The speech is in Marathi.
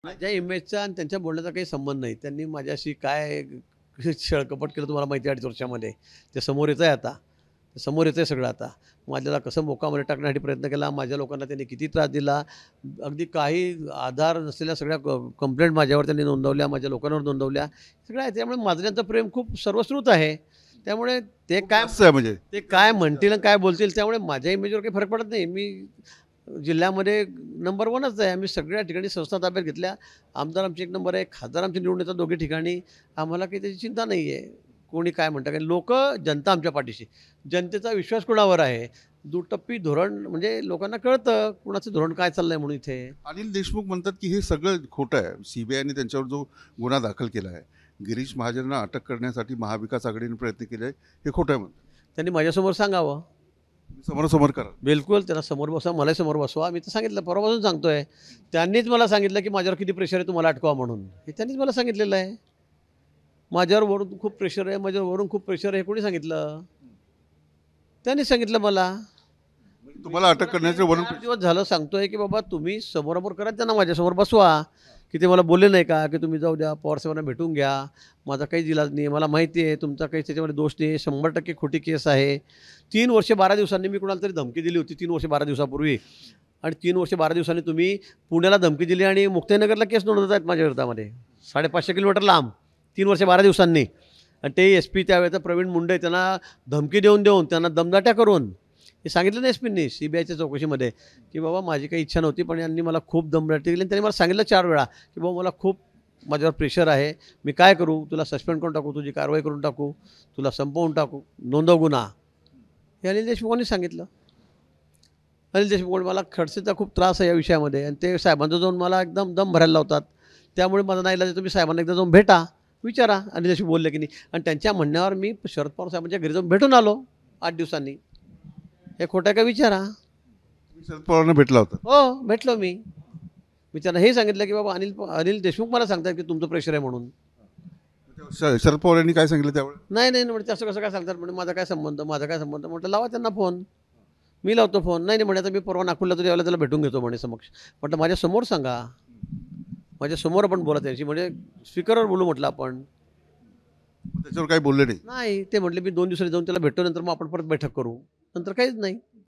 माझ्या इमेजचा आणि त्यांच्या बोलण्याचा काही संबंध नाही. त्यांनी माझ्याशी काय छळकपट केलं तुम्हाला माहिती आहे 2.5 वर्षामध्ये. ते समोर येतंय आता. ते समोर येतंय सगळं आता. माझ्याला कसं मोकामध्ये टाकण्यासाठी प्रयत्न केला. माझ्या लोकांना त्यांनी किती त्रास दिला. अगदी काही आधार नसलेल्या सगळ्या कंप्लेंट माझ्यावर त्यांनी नोंदवल्या, माझ्या लोकांवर नोंदवल्या. सगळं आहे. त्यामुळे माझं त्यांचं प्रेम खूप सर्वश्रुत आहे. त्यामुळे ते खूप काय जास्त आहे म्हणजे. ते काय म्हणतील आणि काय बोलतील त्यामुळे माझ्या इमेजवर काही फरक पडत नाही. मी जिल्ह्यामध्ये नंबर 1च आहे. आम्ही सगळ्या ठिकाणी संस्था ताब्यात घेतल्या. आमदार आमचे 1 नंबर आहे. खासदार आमचे निवडून येतात दोघी ठिकाणी. आम्हाला काही त्याची चिंता नाही आहे. कोणी काय म्हणतं काय लोकं जनता आमच्या पाठीशी. जनतेचा विश्वास कोणावर आहे? दुटप्पी धोरण म्हणजे लोकांना कळतं कुणाचं धोरण काय चाललंय म्हणून इथे. अनिल देशमुख म्हणतात की हे सगळं खोटं आहे. सीबीआयने त्यांच्यावर जो गुन्हा दाखल केला आहे, गिरीश महाजनांना अटक करण्यासाठी महाविकास आघाडीने प्रयत्न केले आहे, हे खोटं आहे म्हणतात. त्यांनी माझ्यासमोर सांगावं. समोरासमोर करा. बिलकुल त्यांना समोर बसवा, मलाही समोर बसवा. मी तर सांगितलं परवापासून सांगतोय. त्यांनीच मला सांगितलं की माझ्यावर किती प्रेशर आहे तुम्हाला अटकवा म्हणून. हे त्यांनीच मला सांगितलेलं आहे. माझ्यावर वरून खूप प्रेशर आहे, माझ्यावर वरून खूप प्रेशर आहे. हे कोणी सांगितलं? त्यांनी सांगितलं मला. तुम्हाला अटक करण्याचे वरून 4 दिवस झालं सांगतोय की बाबा तुम्ही समोरासमोर करा त्यांना माझ्यासमोर बसवा. की ते मला बोलले नाही का की तुम्ही जाऊ द्या पवारसाहेबांना भेटून घ्या. माझा काहीच इलाज नाही आहे. मला माहिती आहे तुमचा काही त्याच्यामध्ये दोष नाही आहे. 100% खोटी केस आहे. 3 वर्ष 12 दिवसांनी मी कुणाला तरी धमकी दिली होती 3 वर्ष 12 दिवसापूर्वी. आणि 3 वर्ष 12 दिवसांनी तुम्ही पुण्याला धमकी दिली आणि मुक्ताईनगरला केस नोंदवत आहेत माझ्या विरोधामध्ये 550 किलोमीटर लांब 3 वर्ष 12 दिवसांनी. आणि ते SP त्यावेळेचा प्रवीण मुंडे त्यांना धमकी देऊन त्यांना दमदाट्या करून हे सांगितलं नाही एसपींनी CBIच्या चौकशीमध्ये की बाबा माझी काही इच्छा नव्हती पण यांनी मला खूप दमदाटी दिली आणि त्यांनी मला सांगितलं 4 वेळा की बाबा मला खूप माझ्यावर प्रेशर आहे. मी काय करू? तुला सस्पेंड करून टाकू, तुझी कारवाई करून टाकू, तुला संपवून टाकू, नोंदव गुन्हा. हे अनिल देशमुखांनी सांगितलं. अनिल देशमुख मला खडसेचा खूप त्रास आहे या विषयामध्ये आणि ते साहेबांचा जाऊन मला एकदम दम भरायला लावतात. त्यामुळे माझा नाईलाज आहे तुम्ही साहेबांना एकदा जाऊन भेटा, विचारा अनिल देशमुख बोलले की नाही. आणि त्यांच्या म्हणण्यावर मी शरद पवार साहेबांच्या घरी जाऊन भेटून आलो 8 दिवसांनी. हे खोटं का विचारा. शरद पवारांना भेटला होता. हो भेटलो मी. मी त्यांना हे सांगितलं की बाबा अनिल देशमुख मला सांगतात की तुमचं प्रेशर आहे म्हणून. शरद पवार यांनी काय सांगितलं त्यावेळेस? नाही म्हणजे असं कसं काय सांगतात म्हणजे माझा काय संबंध म्हटलं लावा त्यांना फोन. मी लावतो फोन. नाही म्हणे आता मी परवा नागपूरला तरी यावेळेला त्याला भेटून घेतो म्हणे समक्ष. म्हटलं माझ्यासमोर सांगा. माझ्यासमोर आपण बोला त्यांची म्हणजे स्पीकरवर बोलू म्हटलं आपण. त्याच्यावर काही बोलले नाही. नाही ते म्हटले मी 2 दिवसांनी जाऊन त्याला भेटतो नंतर मग आपण परत बैठक करू. नंतर काहीच नाही.